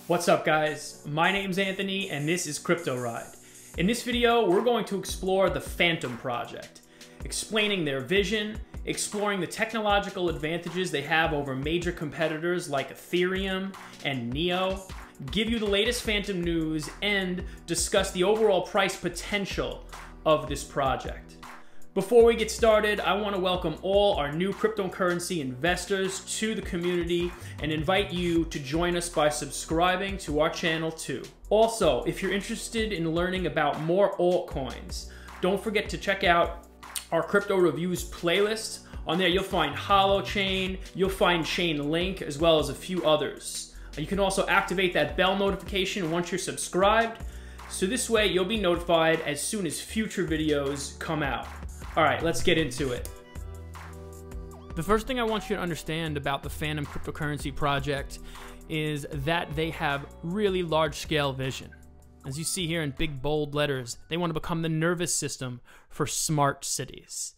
What's up, guys? My name's Anthony and this is Crypto Ride. In this video, we're going to explore the Fantom project, explaining their vision, exploring the technological advantages they have over major competitors like Ethereum and Neo, give you the latest Fantom news, and discuss the overall price potential of this project. Before we get started, I want to welcome all our new cryptocurrency investors to the community and invite you to join us by subscribing to our channel too. Also, if you're interested in learning about more altcoins, don't forget to check out our Crypto Reviews playlist. On there, you'll find Holochain, you'll find Chainlink, as well as a few others. You can also activate that bell notification once you're subscribed, so this way you'll be notified as soon as future videos come out. All right, let's get into it. The first thing I want you to understand about the Fantom cryptocurrency project is that they have really large-scale vision. As you see here in big bold letters, they want to become the nervous system for smart cities.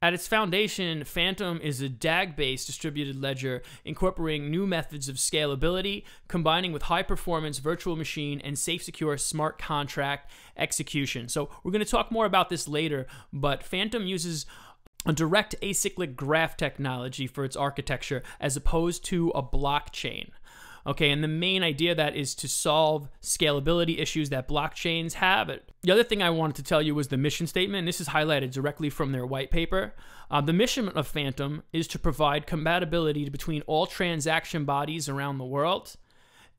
At its foundation, Fantom is a DAG-based distributed ledger incorporating new methods of scalability, combining with high-performance virtual machine and safe, secure smart contract execution. So we're going to talk more about this later, but Fantom uses a direct acyclic graph technology for its architecture as opposed to a blockchain. Okay, and the main idea of that is to solve scalability issues that blockchains have. The other thing I wanted to tell you was the mission statement, and this is highlighted directly from their white paper. The mission of Fantom is to provide compatibility between all transaction bodies around the world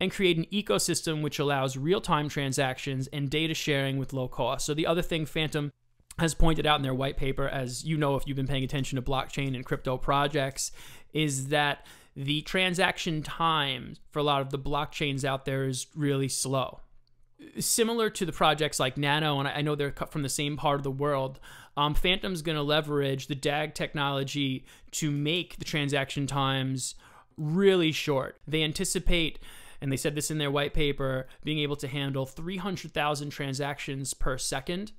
and create an ecosystem which allows real-time transactions and data sharing with low cost. So the other thing Fantom has pointed out in their white paper, as you know if you've been paying attention to blockchain and crypto projects, is that the transaction time for a lot of the blockchains out there is really slow. Similar to the projects like Nano, and I know they're cut from the same part of the world, Fantom's going to leverage the DAG technology to make the transaction times really short. They anticipate, and they said this in their white paper, being able to handle 300,000 transactions per second,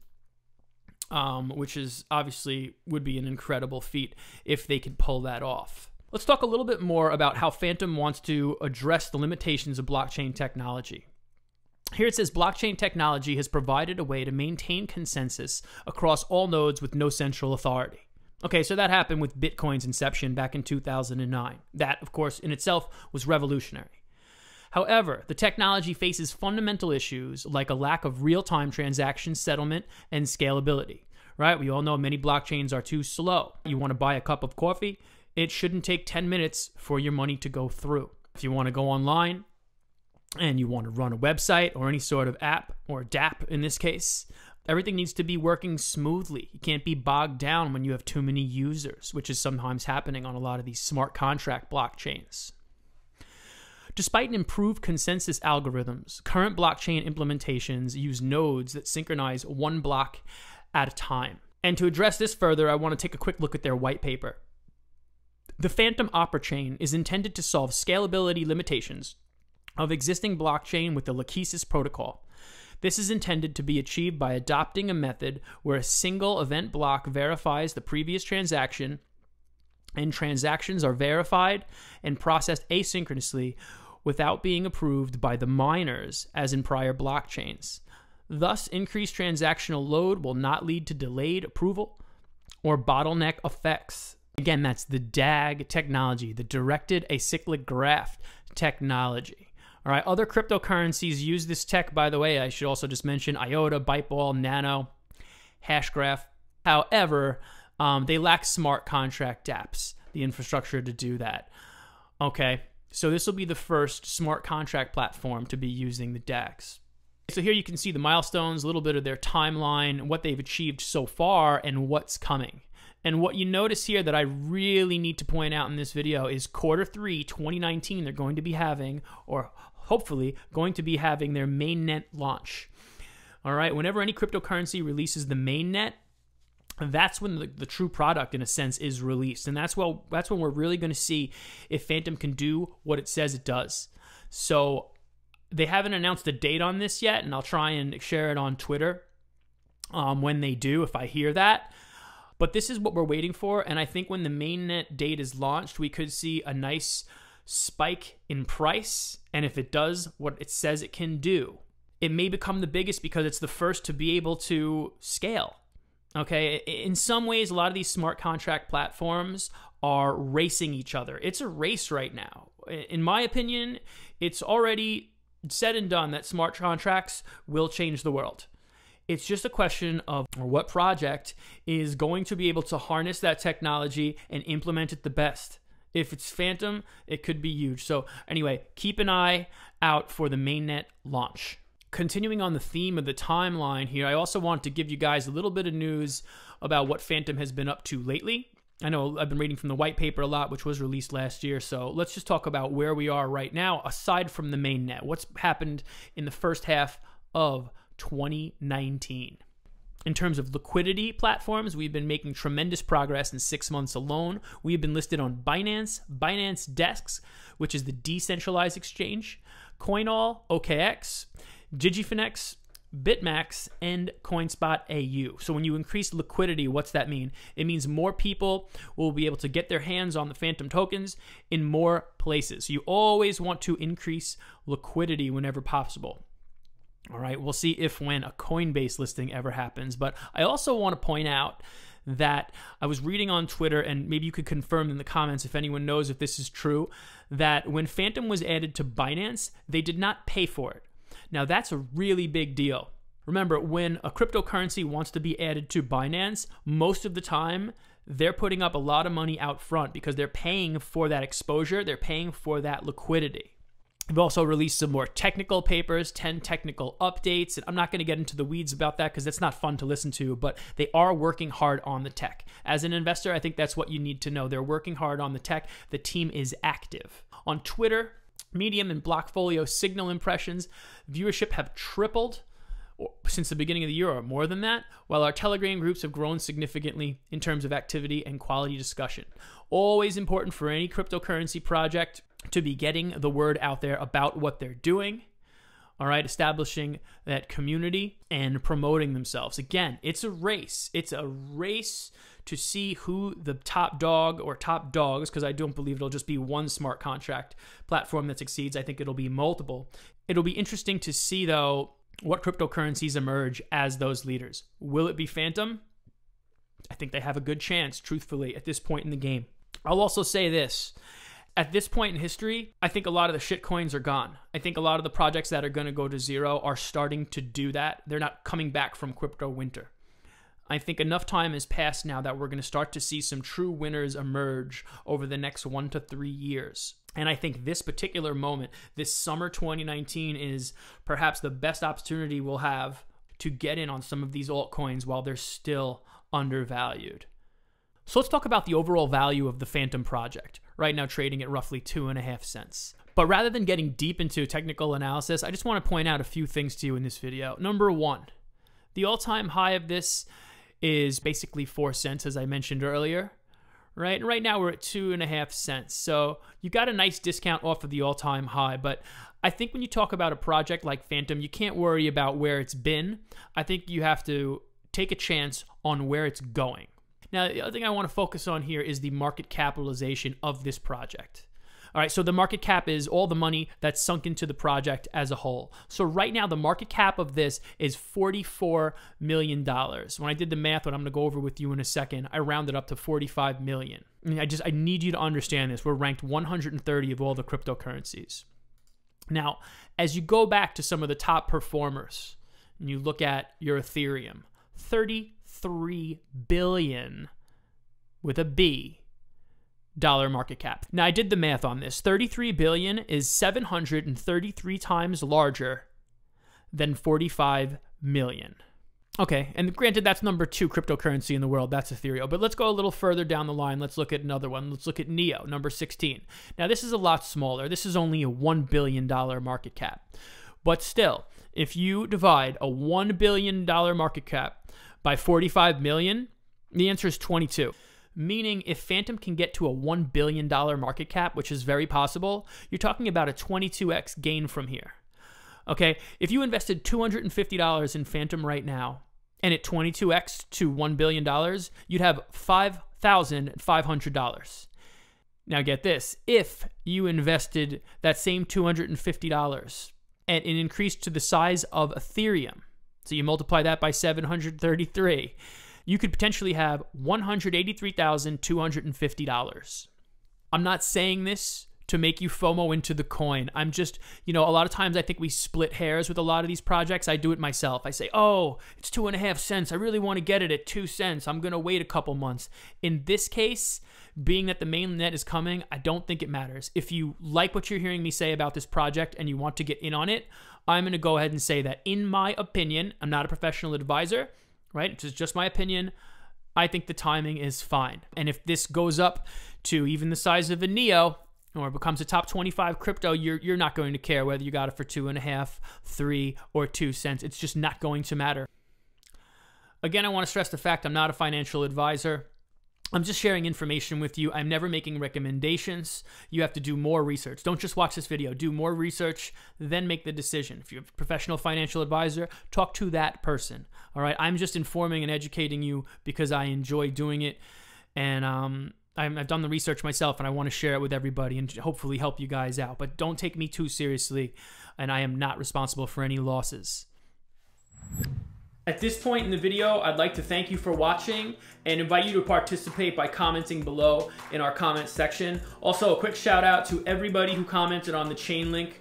which is obviously would be an incredible feat if they could pull that off. Let's talk a little bit more about how Fantom wants to address the limitations of blockchain technology. Here it says blockchain technology has provided a way to maintain consensus across all nodes with no central authority. Okay, so that happened with Bitcoin's inception back in 2009. That, of course, in itself was revolutionary. However, the technology faces fundamental issues like a lack of real-time transaction settlement and scalability. Right? We all know many blockchains are too slow. You want to buy a cup of coffee, it shouldn't take 10 minutes for your money to go through. If you want to go online and you want to run a website or any sort of app, or dApp in this case, everything needs to be working smoothly. You can't be bogged down when you have too many users, which is sometimes happening on a lot of these smart contract blockchains. Despite improved consensus algorithms, current blockchain implementations use nodes that synchronize one block at a time. And to address this further, I want to take a quick look at their white paper. The Fantom Opera chain is intended to solve scalability limitations of existing blockchain with the Lachesis protocol. This is intended to be achieved by adopting a method where a single event block verifies the previous transaction, and transactions are verified and processed asynchronously without being approved by the miners as in prior blockchains. Thus, increased transactional load will not lead to delayed approval or bottleneck effects. Again, that's the DAG technology, the directed acyclic graph technology. All right, other cryptocurrencies use this tech, by the way. I should also just mention IOTA, Byteball, Nano, Hashgraph. However, they lack smart contract dApps, the infrastructure to do that. Okay, so this will be the first smart contract platform to be using the DAGs. So here you can see the milestones, a little bit of their timeline, what they've achieved so far, and what's coming. And what you notice here that I really need to point out in this video is Q3 2019, they're going to be having, or hopefully going to be having, their mainnet launch. All right, whenever any cryptocurrency releases the mainnet, that's when the true product, in a sense, is released. And that's when we're really going to see if Fantom can do what it says it does. So they haven't announced a date on this yet, and I'll try and share it on Twitter when they do, if I hear that. But this is what we're waiting for, and I think when the mainnet date is launched, we could see a nice spike in price, and if it does what it says it can do, it may become the biggest because it's the first to be able to scale. Okay, in some ways, a lot of these smart contract platforms are racing each other. It's a race right now. In my opinion, it's already said and done that smart contracts will change the world. It's just a question of what project is going to be able to harness that technology and implement it the best. If it's Fantom, it could be huge. So anyway, keep an eye out for the mainnet launch. Continuing on the theme of the timeline here, I also want to give you guys a little bit of news about what Fantom has been up to lately. I know I've been reading from the white paper a lot, which was released last year. So let's just talk about where we are right now, aside from the mainnet. What's happened in the first half of 2019. In terms of liquidity platforms, we've been making tremendous progress in 6 months alone. We've been listed on Binance, Binance Desks, which is the decentralized exchange, Coinall, OKX, Digifinex, BitMax, and CoinSpot AU. So when you increase liquidity, what's that mean? It means more people will be able to get their hands on the Fantom tokens in more places. So you always want to increase liquidity whenever possible. All right, we'll see if when a Coinbase listing ever happens. But I also want to point out that I was reading on Twitter, and maybe you could confirm in the comments if anyone knows if this is true, that when Fantom was added to Binance, they did not pay for it. Now, that's a really big deal. Remember, when a cryptocurrency wants to be added to Binance, most of the time, they're putting up a lot of money out front because they're paying for that exposure. They're paying for that liquidity. We've also released some more technical papers, 10 technical updates, and I'm not going to get into the weeds about that because that's not fun to listen to, but they are working hard on the tech. As an investor, I think that's what you need to know. They're working hard on the tech. The team is active. On Twitter, Medium, and Blockfolio Signal impressions, viewership have tripled since the beginning of the year or more than that, while our Telegram groups have grown significantly in terms of activity and quality discussion. Always important for any cryptocurrency project to be getting the word out there about what they're doing, all right, establishing that community and promoting themselves. Again, it's a race. It's a race to see who the top dog or top dogs, because I don't believe it'll just be one smart contract platform that succeeds. I think it'll be multiple. It'll be interesting to see, though, what cryptocurrencies emerge as those leaders. Will it be Fantom? I think they have a good chance, truthfully, at this point in the game. I'll also say this. At this point in history, I think a lot of the shit coins are gone. I think a lot of the projects that are going to go to zero are starting to do that. They're not coming back from crypto winter. I think enough time has passed now that we're going to start to see some true winners emerge over the next 1 to 3 years. And I think this particular moment, this summer 2019, is perhaps the best opportunity we'll have to get in on some of these altcoins while they're still undervalued. So let's talk about the overall value of the Fantom project, right now trading at roughly 2.5 cents. But rather than getting deep into technical analysis, I just want to point out a few things to you in this video. Number one, the all-time high of this is basically 4 cents, as I mentioned earlier, right? And right now we're at 2.5 cents. So you got a nice discount off of the all-time high. But I think when you talk about a project like Fantom, you can't worry about where it's been. I think you have to take a chance on where it's going. Now, the other thing I want to focus on here is the market capitalization of this project. All right, so the market cap is all the money that's sunk into the project as a whole. So right now, the market cap of this is $44 million. When I did the math, what I'm going to go over with you in a second, I rounded up to 45 million. I mean, I need you to understand this. We're ranked 130 of all the cryptocurrencies. Now, as you go back to some of the top performers, and you look at your Ethereum, 33 billion with a B dollar market cap. Now, I did the math on this. 33 billion is 733 times larger than 45 million. Okay, and granted, that's number 2 cryptocurrency in the world. That's Ethereum. But let's go a little further down the line. Let's look at another one. Let's look at Neo, number 16. Now, this is a lot smaller. This is only a $1 billion market cap. But still, if you divide a $1 billion market cap by 45 million, the answer is 22. Meaning if Fantom can get to a $1 billion market cap, which is very possible, you're talking about a 22x gain from here. Okay, if you invested $250 in Fantom right now, and it 22x to $1 billion, you'd have $5,500. Now get this, if you invested that same $250 and it increased to the size of Ethereum, so you multiply that by 733, you could potentially have $183,250. I'm not saying this to make you FOMO into the coin. I'm just, a lot of times I think we split hairs with a lot of these projects. I do it myself. I say, oh, it's 2.5 cents. I really want to get it at 2 cents. I'm going to wait a couple months. In this case, being that the mainnet is coming, I don't think it matters. If you like what you're hearing me say about this project and you want to get in on it, I'm going to go ahead and say that in my opinion, I'm not a professional advisor, right? It's just my opinion. I think the timing is fine. And if this goes up to even the size of a Neo, or becomes a top 25 crypto, you're not going to care whether you got it for 2.5, 3, or 2 cents. It's just not going to matter. Again, I want to stress the fact I'm not a financial advisor. I'm just sharing information with you. I'm never making recommendations. You have to do more research. Don't just watch this video. Do more research, then make the decision. If you're a professional financial advisor, talk to that person. All right? I'm just informing and educating you because I enjoy doing it. And I've done the research myself, and I want to share it with everybody and hopefully help you guys out. But don't take me too seriously, and I am not responsible for any losses. At this point in the video, I'd like to thank you for watching and invite you to participate by commenting below in our comment section. Also, a quick shout out to everybody who commented on the Chainlink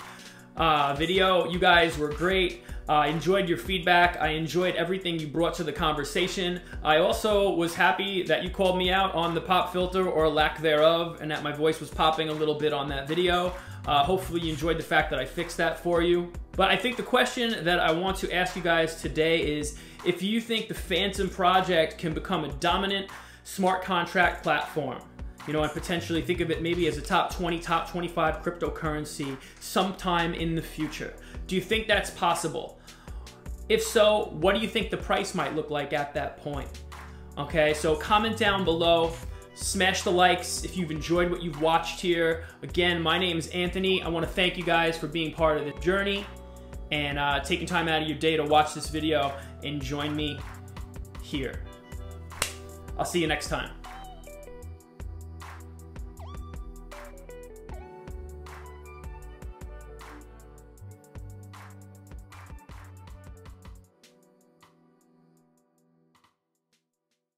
video. You guys were great. I enjoyed your feedback. I enjoyed everything you brought to the conversation. I also was happy that you called me out on the pop filter or lack thereof, and that my voice was popping a little bit on that video. Hopefully you enjoyed the fact that I fixed that for you. But I think the question that I want to ask you guys today is if you think the Fantom project can become a dominant smart contract platform. And potentially think of it maybe as a top 20, top 25 cryptocurrency sometime in the future. Do you think that's possible? If so, what do you think the price might look like at that point? Okay, so comment down below. Smash the likes if you've enjoyed what you've watched here. Again, my name is Anthony. I want to thank you guys for being part of the journey and taking time out of your day to watch this video and join me here. I'll see you next time.